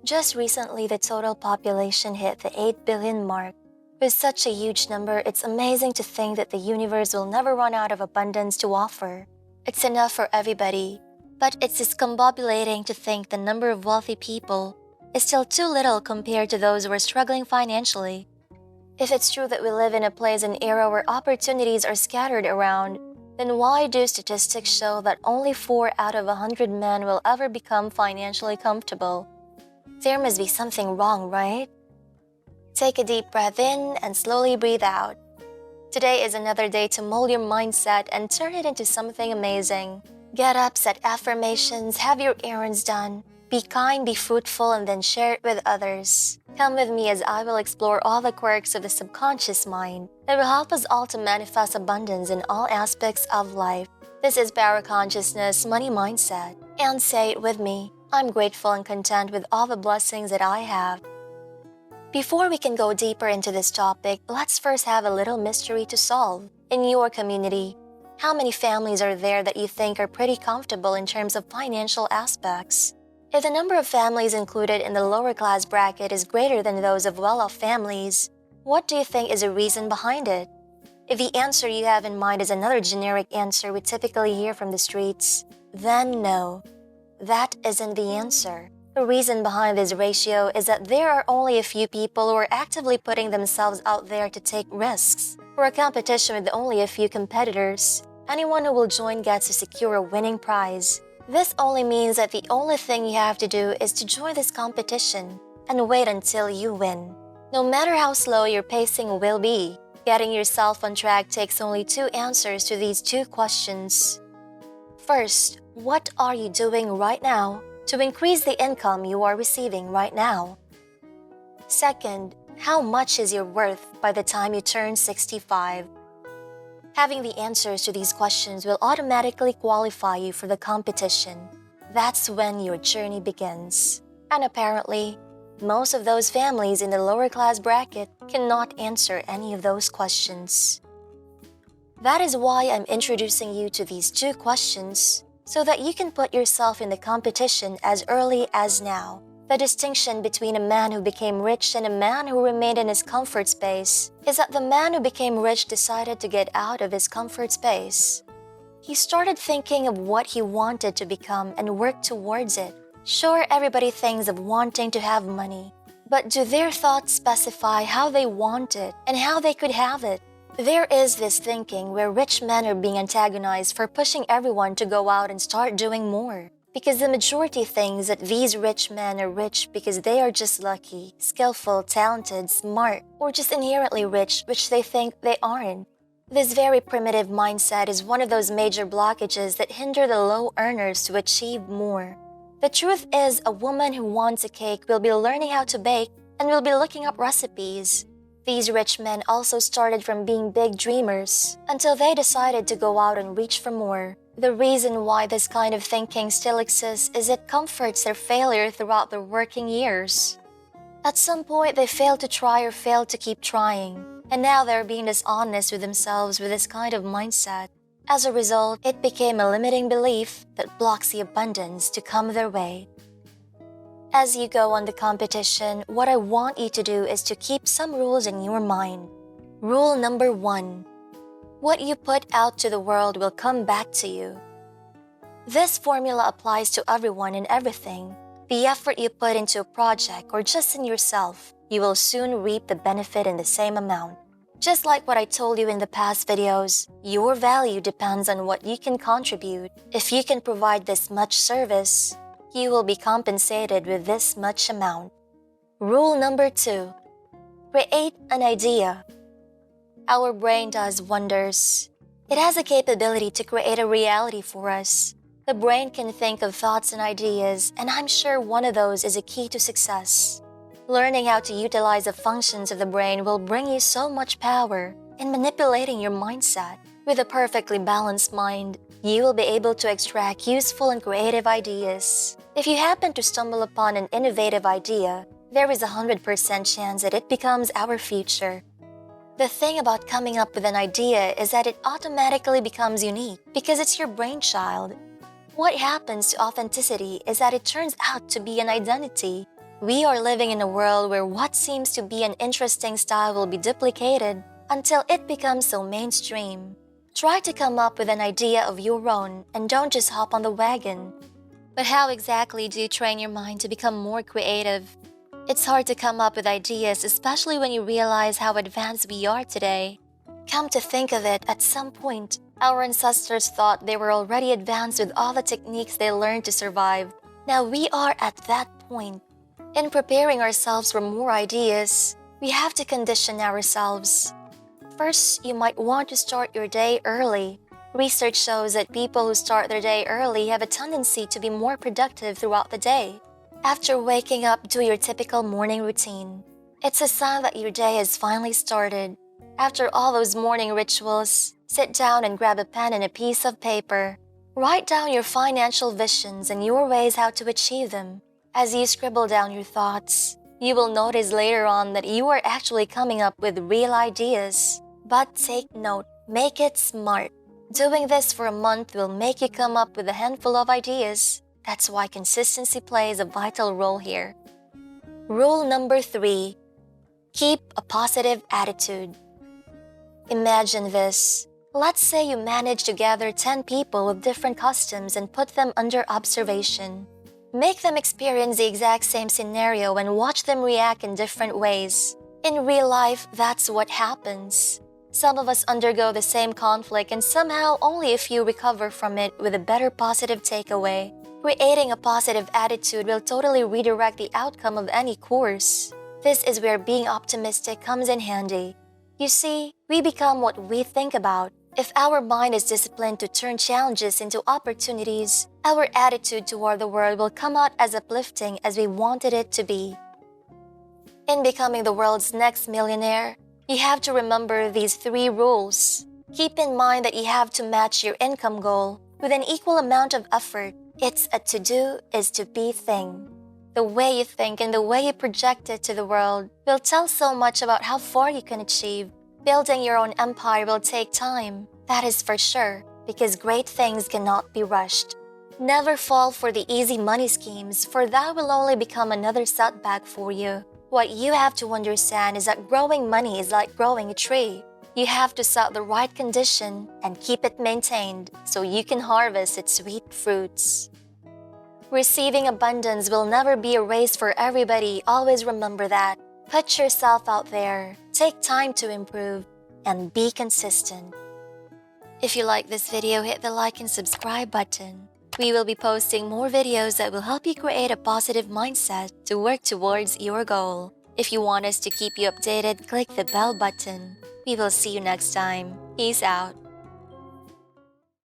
Just recently, the total population hit the 8 billion mark. With such a huge number, it's amazing to think that the universe will never run out of abundance to offer. It's enough for everybody, but it's discombobulating to think the number of wealthy people is still too little compared to those who are struggling financially. If it's true that we live in a place and era where opportunities are scattered around, then why do statistics show that only 4 out of 100 men will ever become financially comfortable? There must be something wrong, right? Take a deep breath in and slowly breathe out. Today is another day to mold your mindset and turn it into something amazing. Get up, set affirmations, have your errands done. Be kind, be fruitful, and then share it with others. Come with me as I will explore all the quirks of the subconscious mind that will help us all to manifest abundance in all aspects of life. This is Power Consciousness Money Mindset. And say it with me, I'm grateful and content with all the blessings that I have. Before we can go deeper into this topic, let's first have a little mystery to solve. In your community, how many families are there that you think are pretty comfortable in terms of financial aspects? If the number of families included in the lower class bracket is greater than those of well-off families, what do you think is the reason behind it? If the answer you have in mind is another generic answer we typically hear from the streets, then no, that isn't the answer. The reason behind this ratio is that there are only a few people who are actively putting themselves out there to take risks. For a competition with only a few competitors, anyone who will join gets to secure a winning prize. This only means that the only thing you have to do is to join this competition and wait until you win. No matter how slow your pacing will be, getting yourself on track takes only 2 answers to these 2 questions. First, what are you doing right now to increase the income you are receiving right now? Second, how much is your worth by the time you turn 65? Having the answers to these questions will automatically qualify you for the competition. That's when your journey begins. And apparently, most of those families in the lower class bracket cannot answer any of those questions. That is why I'm introducing you to these 2 questions, so that you can put yourself in the competition as early as now. The distinction between a man who became rich and a man who remained in his comfort space is that the man who became rich decided to get out of his comfort space. He started thinking of what he wanted to become and worked towards it. Sure, everybody thinks of wanting to have money, but do their thoughts specify how they want it and how they could have it? There is this thinking where rich men are being antagonized for pushing everyone to go out and start doing more. Because the majority thinks that these rich men are rich because they are just lucky, skillful, talented, smart, or just inherently rich, which they think they aren't. This very primitive mindset is one of those major blockages that hinder the low earners to achieve more. The truth is, a woman who wants a cake will be learning how to bake and will be looking up recipes. These rich men also started from being big dreamers until they decided to go out and reach for more. The reason why this kind of thinking still exists is it comforts their failure throughout their working years. At some point, they failed to try or failed to keep trying, and now they're being dishonest with themselves with this kind of mindset. As a result, it became a limiting belief that blocks the abundance to come their way. As you go on the competition, what I want you to do is to keep some rules in your mind. Rule number 1. What you put out to the world will come back to you. This formula applies to everyone and everything. The effort you put into a project or just in yourself, you will soon reap the benefit in the same amount. Just like what I told you in the past videos, your value depends on what you can contribute. If you can provide this much service, you will be compensated with this much amount. Rule number 2. Create an idea. Our brain does wonders. It has the capability to create a reality for us. The brain can think of thoughts and ideas, and I'm sure one of those is a key to success. Learning how to utilize the functions of the brain will bring you so much power in manipulating your mindset. With a perfectly balanced mind, you will be able to extract useful and creative ideas. If you happen to stumble upon an innovative idea, there is a 100% chance that it becomes our future. The thing about coming up with an idea is that it automatically becomes unique because it's your brainchild. What happens to authenticity is that it turns out to be an identity. We are living in a world where what seems to be an interesting style will be duplicated until it becomes so mainstream. Try to come up with an idea of your own and don't just hop on the wagon. But how exactly do you train your mind to become more creative? It's hard to come up with ideas, especially when you realize how advanced we are today. Come to think of it, at some point, our ancestors thought they were already advanced with all the techniques they learned to survive. Now we are at that point. In preparing ourselves for more ideas, we have to condition ourselves. First, you might want to start your day early. Research shows that people who start their day early have a tendency to be more productive throughout the day. After waking up, do your typical morning routine. It's a sign that your day has finally started. After all those morning rituals, sit down and grab a pen and a piece of paper. Write down your financial visions and your ways how to achieve them. As you scribble down your thoughts, you will notice later on that you are actually coming up with real ideas. But take note, make it smart. Doing this for a month will make you come up with a handful of ideas. That's why consistency plays a vital role here. Rule number 3. Keep a positive attitude. Imagine this. Let's say you manage to gather 10 people with different customs and put them under observation. Make them experience the exact same scenario and watch them react in different ways. In real life, that's what happens. Some of us undergo the same conflict and somehow only a few recover from it with a better positive takeaway. Creating a positive attitude will totally redirect the outcome of any course. This is where being optimistic comes in handy. You see, we become what we think about. If our mind is disciplined to turn challenges into opportunities, our attitude toward the world will come out as uplifting as we wanted it to be. In becoming the world's next millionaire, you have to remember these 3 rules. Keep in mind that you have to match your income goal with an equal amount of effort. It's a to-do is to-be thing. The way you think and the way you project it to the world will tell so much about how far you can achieve. Building your own empire will take time, that is for sure, because great things cannot be rushed. Never fall for the easy money schemes, for that will only become another setback for you. What you have to understand is that growing money is like growing a tree. You have to set the right condition and keep it maintained so you can harvest its sweet fruits. Receiving abundance will never be a race for everybody, always remember that. Put yourself out there, take time to improve, and be consistent. If you like this video, hit the like and subscribe button. We will be posting more videos that will help you create a positive mindset to work towards your goal. If you want us to keep you updated, click the bell button. We will see you next time. Peace out.